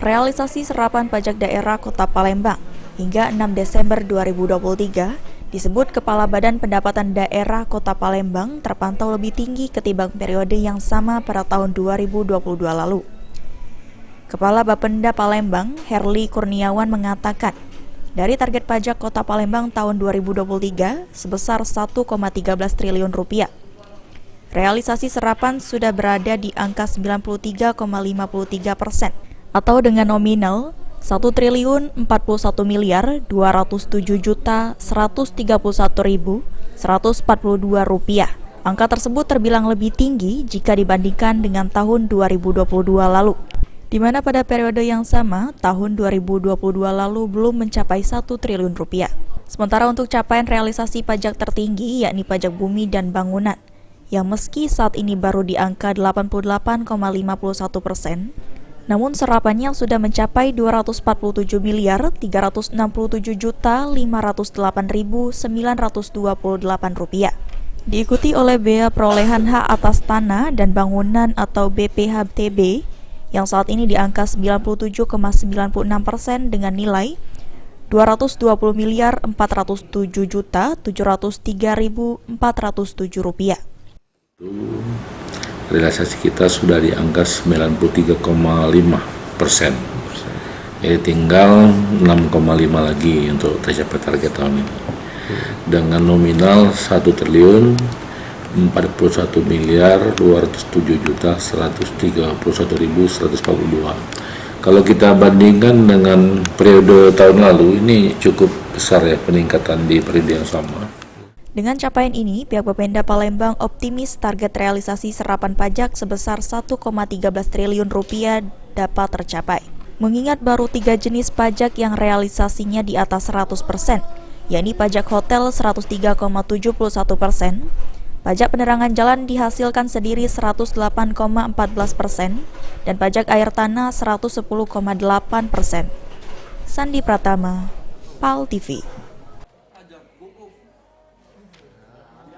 Realisasi serapan pajak daerah Kota Palembang hingga 6 Desember 2023 disebut Kepala Badan Pendapatan Daerah Kota Palembang terpantau lebih tinggi ketimbang periode yang sama pada tahun 2022 lalu. Kepala Bapenda Palembang, Herli Kurniawan mengatakan, dari target pajak Kota Palembang tahun 2023 sebesar 1,13 triliun rupiah. Realisasi serapan sudah berada di angka 93,53%, atau dengan nominal 1.041.207.131.142 rupiah. Angka tersebut terbilang lebih tinggi jika dibandingkan dengan tahun 2022 lalu, di mana pada periode yang sama, tahun 2022 lalu belum mencapai 1 triliun rupiah. Sementara untuk capaian realisasi pajak tertinggi, yakni pajak bumi dan bangunan, yang meski saat ini baru di angka 88,51%, namun serapannya sudah mencapai 247.367.508.928 rupiah. Diikuti oleh bea perolehan hak atas tanah dan bangunan atau BPHTB yang saat ini di angka 97,96% dengan nilai 220.407.703.407 rupiah. Realisasi kita sudah di angka 93,5%, jadi tinggal 6,5 lagi untuk tercapai target tahun ini. Dengan nominal 1.441.207.131.142. Kalau kita bandingkan dengan periode tahun lalu, ini cukup besar ya peningkatan di periode yang sama. Dengan capaian ini, pihak Bapenda Palembang optimis target realisasi serapan pajak sebesar 1,13 triliun rupiah dapat tercapai. Mengingat baru 3 jenis pajak yang realisasinya di atas 100%, yakni pajak hotel 103,71%, pajak penerangan jalan dihasilkan sendiri 108,14%, dan pajak air tanah 110,8%. Sandi Pratama, PAL TV.